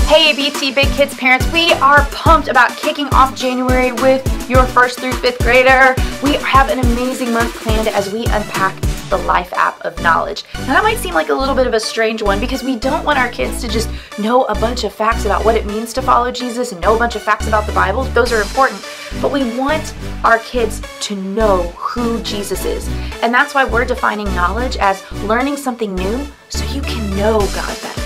Hey BT Big Kids parents, we are pumped about kicking off January with your 1st through 5th grader. We have an amazing month planned as we unpack the Life app of knowledge. Now that might seem like a little bit of a strange one because we don't want our kids to just know a bunch of facts about what it means to follow Jesus and know a bunch of facts about the Bible. Those are important, but we want our kids to know who Jesus is. And that's why we're defining knowledge as learning something new so you can know God better.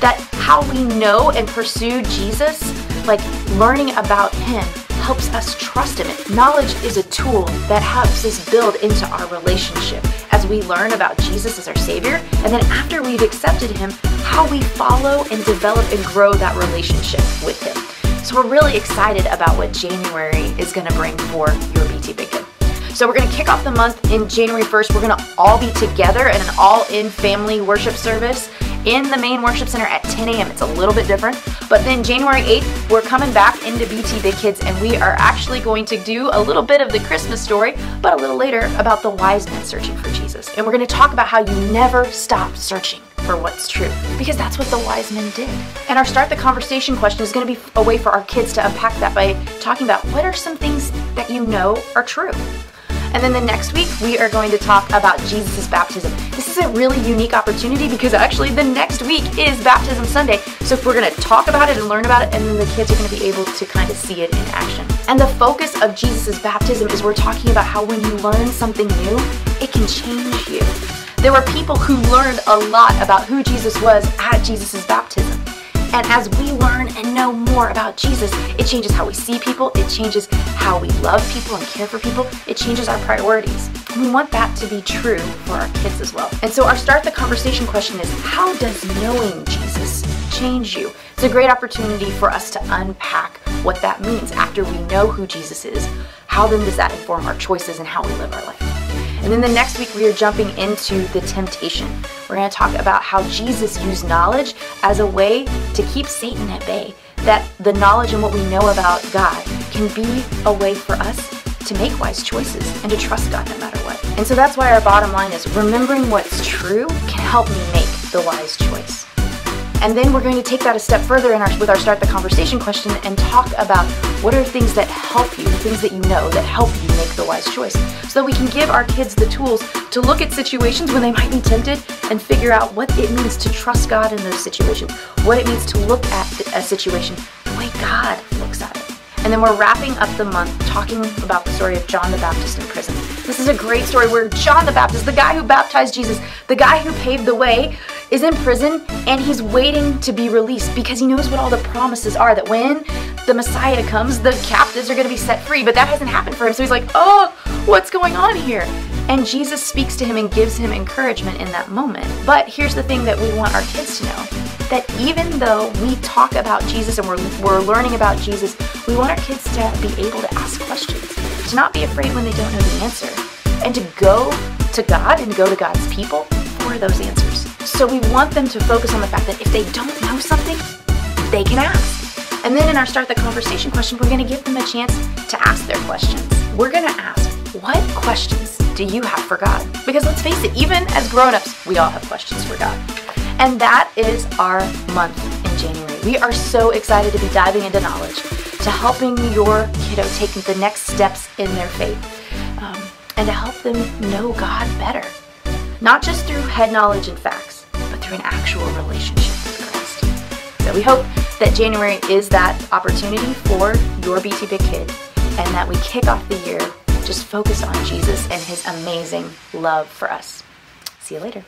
That how we know and pursue Jesus, like learning about Him, helps us trust Him. Knowledge is a tool that helps us build into our relationship as we learn about Jesus as our Savior, and then after we've accepted Him, how we follow and develop and grow that relationship with Him. So we're really excited about what January is going to bring for your BT Big Kid. So we're going to kick off the month in January 1st. We're going to all be together in an all-in family worship service in the main worship center at 10 a.m. It's a little bit different. But then January 8th, we're coming back into BT Big Kids, and we are actually going to do a little bit of the Christmas story, but a little later about the wise men searching for Jesus. And we're going to talk about how you never stop searching for what's true, because that's what the wise men did. And our Start the Conversation question is going to be a way for our kids to unpack that by talking about what are some things that you know are true. And then the next week, we are going to talk about Jesus' baptism. This is a really unique opportunity because actually the next week is Baptism Sunday. So we're going to talk about it and learn about it, and then the kids are going to be able to kind of see it in action. And the focus of Jesus' baptism is we're talking about how when you learn something new, it can change you. There were people who learned a lot about who Jesus was at Jesus' baptism. And as we learn and know more about Jesus, it changes how we see people, it changes how we love people and care for people, it changes our priorities. And we want that to be true for our kids as well. And so our Start the Conversation question is, how does knowing Jesus change you? It's a great opportunity for us to unpack what that means after we know who Jesus is. How then does that inform our choices and how we live our life? And then the next week, we are jumping into the temptation. We're going to talk about how Jesus used knowledge as a way to keep Satan at bay. That the knowledge and what we know about God can be a way for us to make wise choices and to trust God no matter what. And so that's why our bottom line is remembering what's true can help me make the wise choice. And then we're going to take that a step further with our Start the Conversation question and talk about what are things that help you, things that you know that help you make the wise choice, so that we can give our kids the tools to look at situations when they might be tempted and figure out what it means to trust God in those situations, what it means to look at a situation the way God looks at it. And then we're wrapping up the month talking about the story of John the Baptist in prison. This is a great story where John the Baptist, the guy who baptized Jesus, the guy who paved the way, is in prison and he's waiting to be released because he knows what all the promises are, that when the Messiah comes, the captives are going to be set free, but that hasn't happened for him. So he's like, oh, what's going on here? And Jesus speaks to him and gives him encouragement in that moment. But here's the thing that we want our kids to know, that even though we talk about Jesus and we're learning about Jesus, we want our kids to be able to ask questions, to not be afraid when they don't know the answer, and to go to God and go to God's people for those answers. So we want them to focus on the fact that if they don't know something, they can ask. And then in our Start the Conversation question, we're going to give them a chance to ask their questions. We're going to ask, what questions do you have for God? Because let's face it, even as grown-ups, we all have questions for God. And that is our month in January. We are so excited to be diving into knowledge, to helping your kiddo take the next steps in their faith, and to help them know God better. Not just through head knowledge and facts, but through an actual relationship with Christ. So we hope that January is that opportunity for your BT Big Kid, and that we kick off the year just focused on Jesus and His amazing love for us. See you later.